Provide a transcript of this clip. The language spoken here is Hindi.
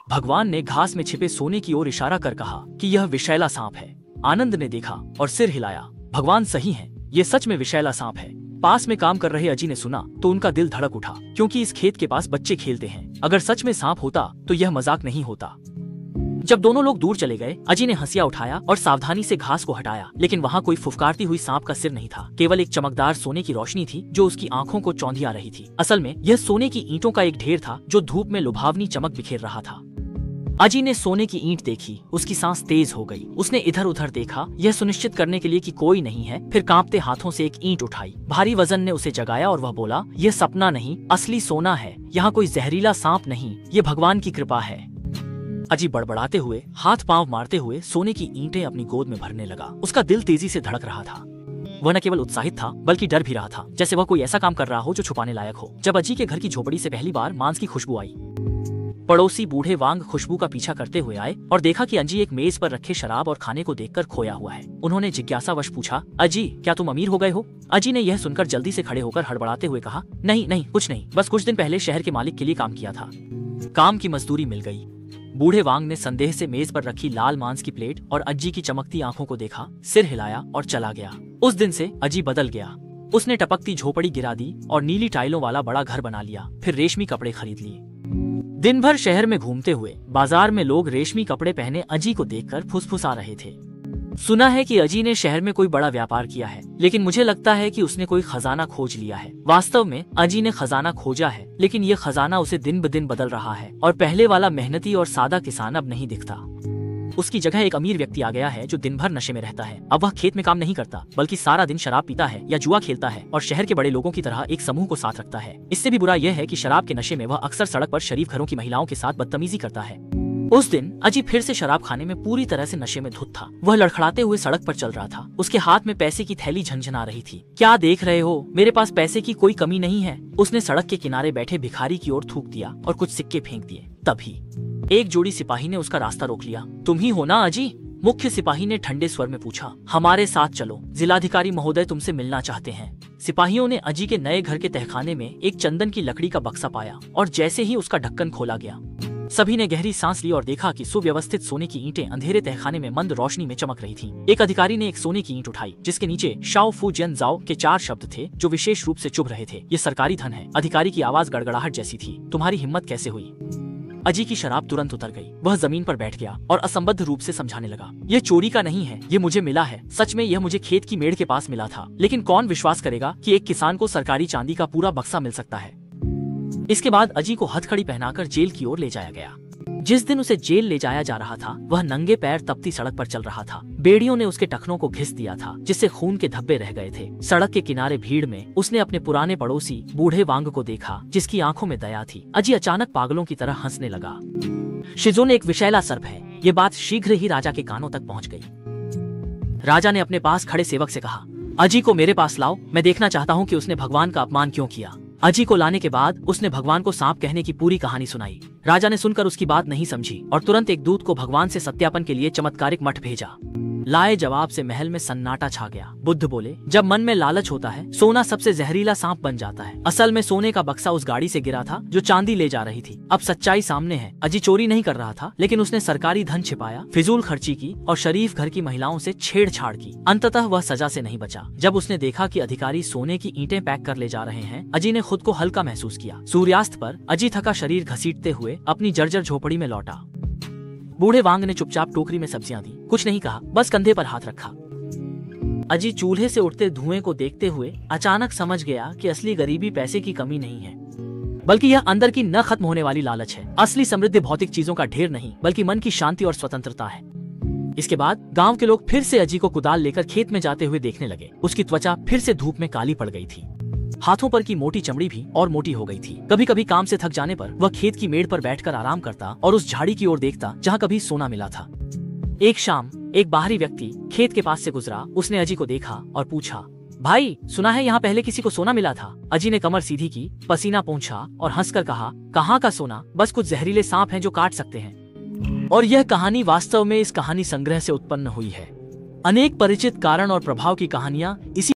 भगवान ने घास में छिपे सोने की ओर इशारा कर कहा कि यह विषैला सांप है। आनंद ने देखा और सिर हिलाया। भगवान सही हैं, ये सच में विषैला सांप है। पास में काम कर रहे अजी ने सुना तो उनका दिल धड़क उठा, क्योंकि इस खेत के पास बच्चे खेलते हैं। अगर सच में सांप होता तो यह मजाक नहीं होता। जब दोनों लोग दूर चले गए, अजी ने हंसिया उठाया और सावधानी से घास को हटाया, लेकिन वहाँ कोई फुफकारती हुई सांप का सिर नहीं था। केवल एक चमकदार सोने की रोशनी थी जो उसकी आंखों को चौंधिया रही थी। असल में यह सोने की ईंटों का एक ढेर था जो धूप में लुभावनी चमक बिखेर रहा था। अजी ने सोने की ईंट देखी, उसकी सांस तेज हो गई। उसने इधर उधर देखा, यह सुनिश्चित करने के लिए कि कोई नहीं है। फिर कांपते हाथों से एक ईंट उठाई। भारी वजन ने उसे जगाया और वह बोला, यह सपना नहीं, असली सोना है। यहाँ कोई जहरीला सांप नहीं, ये भगवान की कृपा है। अजी बड़बड़ाते हुए, हाथ पांव मारते हुए सोने की ईंटें अपनी गोद में भरने लगा। उसका दिल तेजी से धड़क रहा था। वह न केवल उत्साहित था बल्कि डर भी रहा था, जैसे वह कोई ऐसा काम कर रहा हो जो छुपाने लायक हो। जब अजी के घर की झोपड़ी से पहली बार मांस की खुशबू आई, पड़ोसी बूढ़े वांग खुशबू का पीछा करते हुए आए और देखा कि अजी एक मेज पर रखे शराब और खाने को देखकर खोया हुआ है। उन्होंने जिज्ञासावश पूछा, अजी क्या तुम अमीर हो गए हो? अजी ने यह सुनकर जल्दी से खड़े होकर हड़बड़ाते हुए कहा, नहीं नहीं, कुछ नहीं, बस कुछ दिन पहले शहर के मालिक के लिए काम किया था। काम की मजदूरी मिल गई। बूढ़े वांग ने संदेह से मेज पर रखी लाल मांस की प्लेट और अज्जी की चमकती आंखों को देखा, सिर हिलाया और चला गया। उस दिन से अजी बदल गया। उसने टपकती झोपड़ी गिरा दी और नीली टाइलों वाला बड़ा घर बना लिया। फिर रेशमी कपड़े खरीद लिए। दिन भर शहर में घूमते हुए बाजार में लोग रेशमी कपड़े पहने अजी को देखकर फुसफुसा रहे थे। सुना है कि अजी ने शहर में कोई बड़ा व्यापार किया है, लेकिन मुझे लगता है कि उसने कोई खजाना खोज लिया है। वास्तव में अजी ने खजाना खोजा है, लेकिन ये खजाना उसे दिन ब दिन बदल रहा है और पहले वाला मेहनती और सादा किसान अब नहीं दिखता। उसकी जगह एक अमीर व्यक्ति आ गया है जो दिन भर नशे में रहता है। अब वह खेत में काम नहीं करता, बल्कि सारा दिन शराब पीता है या जुआ खेलता है और शहर के बड़े लोगों की तरह एक समूह को साथ रखता है। इससे भी बुरा यह है कि शराब के नशे में वह अक्सर सड़क पर शरीफ घरों की महिलाओं के साथ बदतमीजी करता है। उस दिन अजी फिर से शराब खाने में पूरी तरह से नशे में धुत था। वह लड़खड़ाते हुए सड़क पर चल रहा था। उसके हाथ में पैसे की थैली झनझना रही थी। क्या देख रहे हो, मेरे पास पैसे की कोई कमी नहीं है। उसने सड़क के किनारे बैठे भिखारी की ओर थूक दिया और कुछ सिक्के फेंक दिए। तभी एक जोड़ी सिपाही ने उसका रास्ता रोक लिया। तुम ही हो ना अजी? मुख्य सिपाही ने ठंडे स्वर में पूछा। हमारे साथ चलो, जिलाधिकारी महोदय तुमसे मिलना चाहते हैं। सिपाहियों ने अजी के नए घर के तहखाने में एक चंदन की लकड़ी का बक्सा पाया और जैसे ही उसका ढक्कन खोला गया, सभी ने गहरी सांस ली और देखा कि सुव्यवस्थित सोने की ईंटें अंधेरे तहखाने में मंद रोशनी में चमक रही थीं। एक अधिकारी ने एक सोने की ईंट उठाई जिसके नीचे शाओ फू जियन जाओ के 4 शब्द थे जो विशेष रूप से चुभ रहे थे। ये सरकारी धन है। अधिकारी की आवाज गड़गड़ाहट जैसी थी। तुम्हारी हिम्मत कैसे हुई? अजी की शराब तुरंत उतर गई। वह जमीन पर बैठ गया और असंबद्ध रूप से समझाने लगा, यह चोरी का नहीं है, ये मुझे मिला है। सच में यह मुझे खेत की मेड़ के पास मिला था। लेकिन कौन विश्वास करेगा कि एक किसान को सरकारी चांदी का पूरा बक्सा मिल सकता है। इसके बाद अजी को हथकड़ी पहनाकर जेल की ओर ले जाया गया। जिस दिन उसे जेल ले जाया जा रहा था, वह नंगे पैर तपती सड़क पर चल रहा था। बेड़ियों ने उसके टखनों को घिस दिया था, जिससे खून के धब्बे रह गए थे। सड़क के किनारे भीड़ में उसने अपने पुराने पड़ोसी बूढ़े वांग को देखा, जिसकी आंखों में दया थी। अजी अचानक पागलों की तरह हंसने लगा। शिजोन एक विषैला सर्प है। ये बात शीघ्र ही राजा के कानों तक पहुंच गई। राजा ने अपने पास खड़े सेवक से कहा, अजी को मेरे पास लाओ, मैं देखना चाहता हूँ कि उसने भगवान का अपमान क्यों किया। अजी को लाने के बाद उसने भगवान को सांप कहने की पूरी कहानी सुनाई। राजा ने सुनकर उसकी बात नहीं समझी और तुरंत एक दूत को भगवान से सत्यापन के लिए चमत्कारिक मठ भेजा। लाए जवाब से महल में सन्नाटा छा गया। बुद्ध बोले, जब मन में लालच होता है, सोना सबसे जहरीला सांप बन जाता है। असल में सोने का बक्सा उस गाड़ी से गिरा था जो चांदी ले जा रही थी। अब सच्चाई सामने है। अजी चोरी नहीं कर रहा था, लेकिन उसने सरकारी धन छिपाया, फिजूल खर्ची की और शरीफ घर की महिलाओं से छेड़छाड़ की। अंततः वह सजा से नहीं बचा। जब उसने देखा कि अधिकारी सोने की ईंटें पैक कर ले जा रहे हैं, अजी ने खुद को हल्का महसूस किया। सूर्यास्त पर अजी थका शरीर घसीटते हुए अपनी जर्जर झोपड़ी में लौटा। बूढ़े वांग ने चुपचाप टोकरी में सब्जियां दी। कुछ नहीं कहा, बस कंधे पर हाथ रखा। अजी चूल्हे से उठते धुएं को देखते हुए अचानक समझ गया कि असली गरीबी पैसे की कमी नहीं है, बल्कि यह अंदर की न खत्म होने वाली लालच है। असली समृद्धि भौतिक चीजों का ढेर नहीं, बल्कि मन की शांति और स्वतंत्रता है। इसके बाद गांव के लोग फिर से अजी को कुदाल लेकर खेत में जाते हुए देखने लगे। उसकी त्वचा फिर से धूप में काली पड़ गई थी। हाथों पर की मोटी चमड़ी भी और मोटी हो गई थी। कभी कभी काम से थक जाने पर वह खेत की मेड़ पर बैठकर आराम करता और उस झाड़ी की ओर देखता जहाँ कभी सोना मिला था। एक शाम एक बाहरी व्यक्ति खेत के पास से गुजरा। उसने अजी को देखा और पूछा, भाई सुना है यहाँ पहले किसी को सोना मिला था? अजी ने कमर सीधी की, पसीना पोंछा और हंसकर कहा, कहाँ का सोना, बस कुछ जहरीले सांप हैं जो काट सकते हैं। और यह कहानी वास्तव में इस कहानी संग्रह से उत्पन्न हुई है। अनेक परिचित कारण और प्रभाव की कहानियां इसी